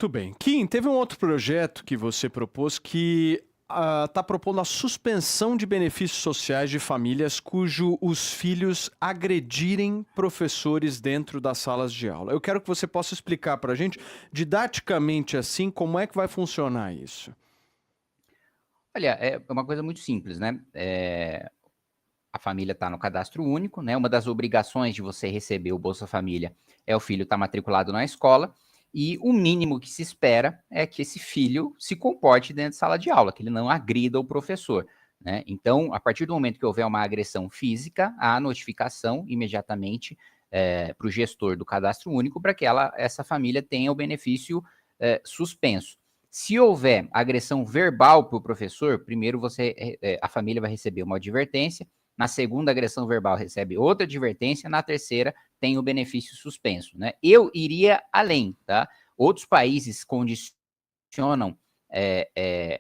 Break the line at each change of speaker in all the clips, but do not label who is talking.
Muito bem. Kim, teve um outro projeto que você propôs que está propondo a suspensão de benefícios sociais de famílias cujo os filhos agredirem professores dentro das salas de aula. Eu quero que você possa explicar para a gente, didaticamente assim, como é que vai funcionar isso.
Olha, é uma coisa muito simples, né? A família está no cadastro único, né? Uma das obrigações de você receber o Bolsa Família é o filho estar matriculado na escola, e o mínimo que se espera é que esse filho se comporte dentro de sala de aula, que ele não agrida o professor, né? Então, a partir do momento que houver uma agressão física, há notificação imediatamente para o gestor do cadastro único para que essa família tenha o benefício suspenso. Se houver agressão verbal para o professor, primeiro a família vai receber uma advertência, na segunda agressão verbal recebe outra advertência, na terceira tem o benefício suspenso, né? Eu iria além, tá? Outros países condicionam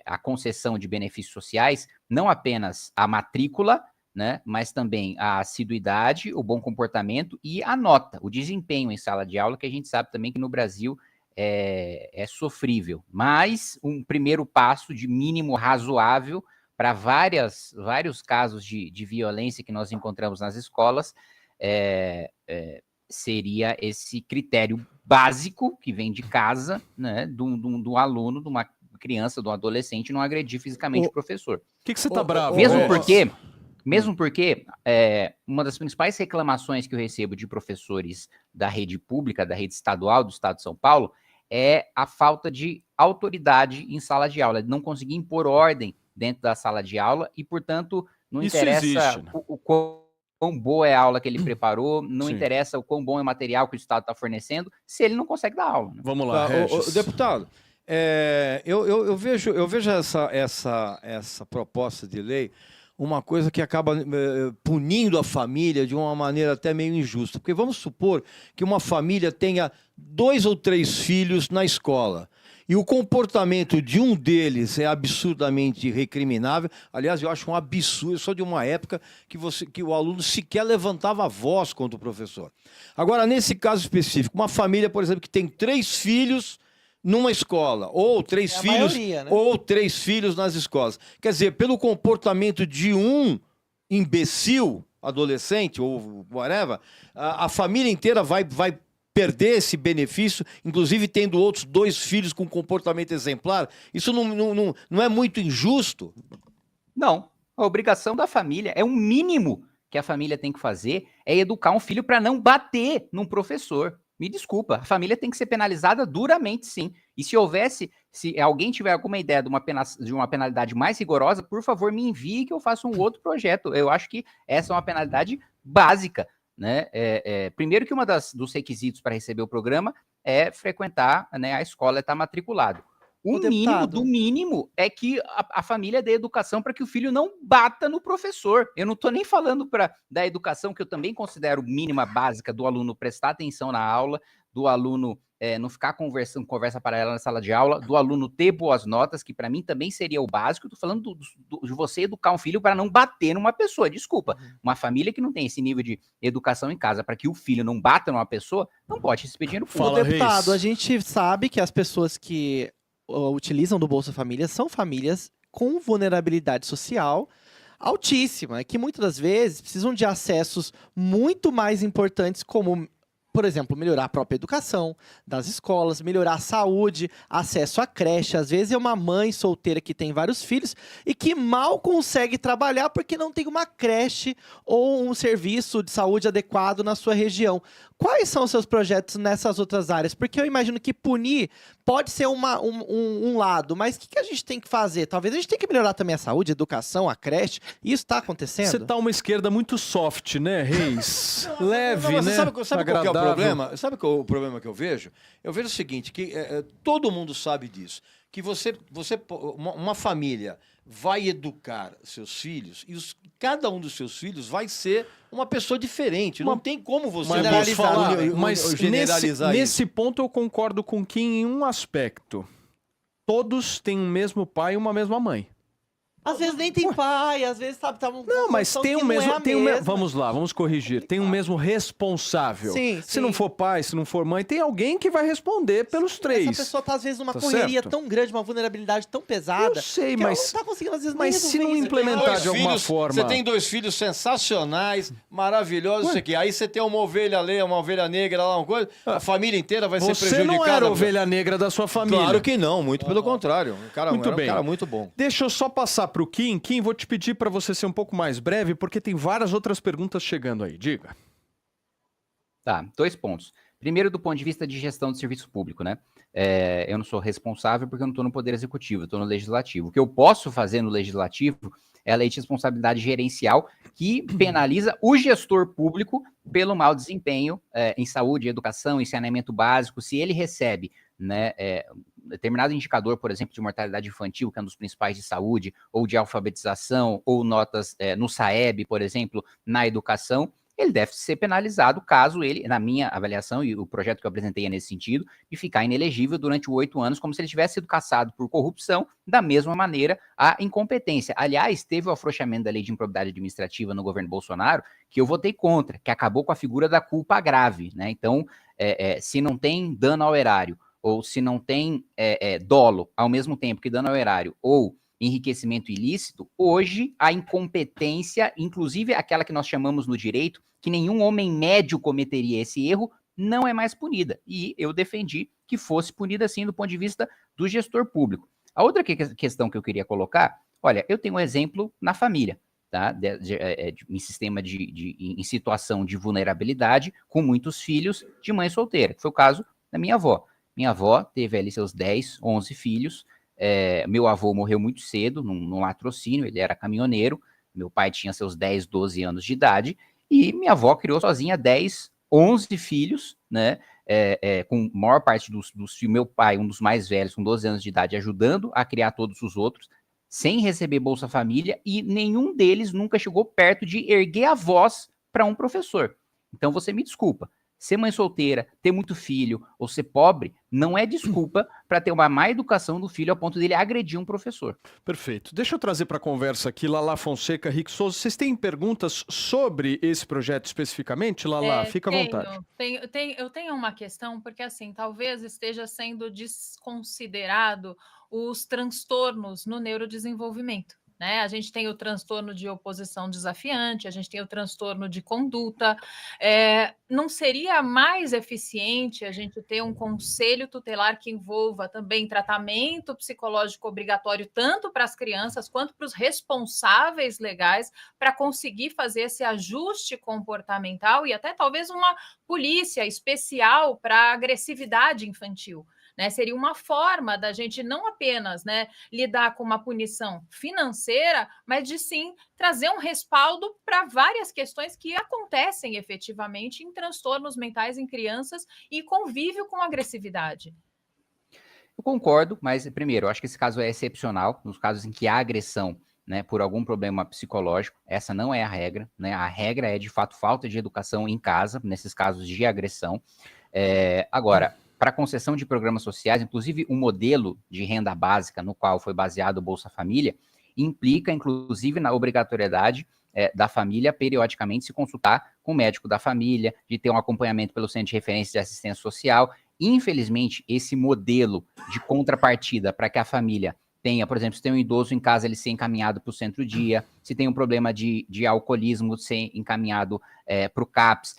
a concessão de benefícios sociais não apenas à matrícula, né, mas também a assiduidade, o bom comportamento e a nota, o desempenho em sala de aula, que a gente sabe também que no Brasil é sofrível. Mas um primeiro passo de mínimo razoável para vários casos de violência que nós encontramos nas escolas seria esse critério básico que vem de casa, né, do aluno, de uma criança, de um adolescente, não agredir fisicamente o professor.
O que você está bravo?
Mesmo porque uma das principais reclamações que eu recebo de professores da rede pública, da rede estadual do estado de São Paulo, é a falta de autoridade em sala de aula, de não conseguir impor ordem dentro da sala de aula e, portanto, não
Isso
interessa
existe, né?
o quão boa é a aula que ele preparou, não interessa o quão bom é o material que o Estado está fornecendo, se ele não consegue dar aula. Né?
Vamos lá, Regis.
Deputado, eu vejo essa proposta de lei uma coisa que acaba punindo a família de uma maneira até meio injusta. Porque vamos supor que uma família tenha 2 ou 3 filhos na escola e o comportamento de um deles é absurdamente recriminável. Aliás, eu acho um absurdo, eu sou de uma época que o aluno sequer levantava a voz contra o professor. Agora, nesse caso específico, uma família, por exemplo, que tem 3 filhos numa escola, ou 3 filhos, maioria, né? Ou 3 filhos nas escolas. Quer dizer, pelo comportamento de um imbecil, adolescente, ou whatever, a família inteira vai perder esse benefício, inclusive tendo outros 2 filhos com comportamento exemplar. Isso não é muito injusto?
Não. A obrigação da família, é o mínimo que a família tem que fazer, é educar um filho para não bater num professor. Me desculpa, a família tem que ser penalizada duramente, sim. E se alguém tiver alguma ideia de uma penalidade mais rigorosa, por favor, me envie que eu faça um outro projeto. Eu acho que essa é uma penalidade básica, né? Primeiro que dos requisitos para receber o programa é frequentar, né, a escola e estar matriculado. O mínimo do mínimo é que a família dê educação para que o filho não bata no professor. Eu não estou nem falando da educação, que eu também considero mínima, básica, do aluno prestar atenção na aula, do aluno não ficar conversa paralela na sala de aula, do aluno ter boas notas, que para mim também seria o básico. Eu estou falando de você educar um filho para não bater numa pessoa. Desculpa, uma família que não tem esse nível de educação em casa para que o filho não bata numa pessoa, não pode receber dinheiro público.
Fala, deputado, a gente sabe que as pessoas que utilizam do Bolsa Família são famílias com vulnerabilidade social altíssima, que muitas das vezes precisam de acessos muito mais importantes, como, por exemplo, melhorar a própria educação das escolas, melhorar a saúde, acesso à creche. Às vezes é uma mãe solteira que tem vários filhos e que mal consegue trabalhar porque não tem uma creche ou um serviço de saúde adequado na sua região. Quais são os seus projetos nessas outras áreas? Porque eu imagino que punir pode ser um lado, mas o que a gente tem que fazer? Talvez a gente tenha que melhorar também a saúde, a educação, a creche. Isso está acontecendo?
Você tá uma esquerda muito soft, né, Reis? Leve, né?
Sabe qual que é o problema? Sabe qual é o problema que eu vejo? Eu vejo o seguinte, que todo mundo sabe disso, que uma família vai educar seus filhos e cada um dos seus filhos vai ser uma pessoa diferente. Não tem como você
generalizar nesse ponto eu concordo com Kim em um aspecto. Todos têm o mesmo pai e uma mesma mãe.
Às vezes nem tem pai, às vezes, sabe, tá
Não, mas tem o mesmo. Vamos lá, vamos corrigir. Tem um mesmo responsável.
Sim,
Se não for pai, se não for mãe, tem alguém que vai responder pelos três.
Essa pessoa tá, às vezes, numa
Tá
correria
certo?
tão grande, uma vulnerabilidade tão pesada.
Eu sei,
que
mas.
ela não tá conseguindo, às vezes,
mas
nem
se
resolver
não
isso.
implementar de alguma forma.
Você tem 2 filhos sensacionais, maravilhosos, isso aqui. Aí você tem uma ovelha leia, uma ovelha negra lá, uma coisa. A família inteira vai ser
Você
prejudicada.
não era a ovelha negra da sua família.
Claro que não, muito pelo contrário. Um cara,
Muito
era
bem.
um cara muito bom.
Deixa eu só passar pro Kim. Kim, vou te pedir para você ser um pouco mais breve, porque tem várias outras perguntas chegando aí. Diga.
Tá, 2 pontos. Primeiro, do ponto de vista de gestão de serviço público, né? Eu não sou responsável porque eu não estou no Poder Executivo, eu estou no Legislativo. O que eu posso fazer no Legislativo é a lei de responsabilidade gerencial, que penaliza o gestor público pelo mau desempenho em saúde, educação, saneamento básico. Se ele recebe, né, determinado indicador, por exemplo, de mortalidade infantil, que é um dos principais de saúde, ou de alfabetização, ou notas no SAEB, por exemplo, na educação, ele deve ser penalizado caso ele, na minha avaliação, e o projeto que eu apresentei é nesse sentido, de ficar inelegível durante 8 anos, como se ele tivesse sido cassado por corrupção, da mesma maneira a incompetência. Aliás, teve o afrouxamento da lei de improbidade administrativa no governo Bolsonaro, que eu votei contra, que acabou com a figura da culpa grave, né? Então, se não tem dano ao erário, ou se não tem dolo ao mesmo tempo que dano ao erário, ou enriquecimento ilícito, hoje a incompetência, inclusive aquela que nós chamamos no direito, que nenhum homem médio cometeria esse erro, não é mais punida. E eu defendi que fosse punida assim do ponto de vista do gestor público. A outra questão que eu queria colocar, olha, eu tenho um exemplo na família, tá? Em situação de vulnerabilidade, com muitos filhos de mãe solteira, que foi o caso da minha avó. Minha avó teve ali seus 10, 11 filhos. Meu avô morreu muito cedo, num latrocínio, ele era caminhoneiro. Meu pai tinha seus 10, 12 anos de idade. E minha avó criou sozinha 10, 11 filhos, né? Com a maior parte dos filhos. Meu pai, um dos mais velhos, com 12 anos de idade, ajudando a criar todos os outros, sem receber Bolsa Família, e nenhum deles nunca chegou perto de erguer a voz para um professor. Então você me desculpa. Ser mãe solteira, ter muito filho ou ser pobre não é desculpa para ter uma má educação do filho ao ponto dele agredir um professor.
Perfeito. Deixa eu trazer para a conversa aqui Lala Fonseca, Rick Souza. Vocês têm perguntas sobre esse projeto especificamente? Lala, fica à vontade.
Eu tenho uma questão, porque assim, talvez esteja sendo desconsiderado os transtornos no neurodesenvolvimento. Né? A gente tem o transtorno de oposição desafiante, a gente tem o transtorno de conduta. Não seria mais eficiente a gente ter um conselho tutelar que envolva também tratamento psicológico obrigatório, tanto para as crianças quanto para os responsáveis legais, para conseguir fazer esse ajuste comportamental e até talvez uma polícia especial para agressividade infantil? Né, seria uma forma da gente não apenas, né, lidar com uma punição financeira, mas de sim trazer um respaldo para várias questões que acontecem efetivamente em transtornos mentais em crianças e convívio com agressividade.
Eu concordo, mas primeiro, eu acho que esse caso é excepcional, nos casos em que há agressão, né, por algum problema psicológico, essa não é a regra, né? A regra é, de fato, falta de educação em casa, nesses casos de agressão. Agora, para concessão de programas sociais, inclusive um modelo de renda básica no qual foi baseado o Bolsa Família, implica, inclusive, na obrigatoriedade da família periodicamente se consultar com o médico da família, de ter um acompanhamento pelo Centro de Referência de Assistência Social. Infelizmente, esse modelo de contrapartida para que a família tenha, por exemplo, se tem um idoso em casa, ele ser encaminhado para o centro-dia, se tem um problema de alcoolismo, ser encaminhado para o CAPS.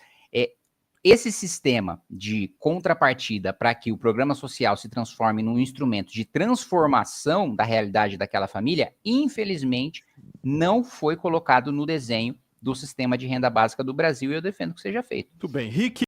Esse sistema de contrapartida para que o programa social se transforme num instrumento de transformação da realidade daquela família, infelizmente, não foi colocado no desenho do sistema de renda básica do Brasil, e eu defendo que seja feito.
Muito bem. Rick,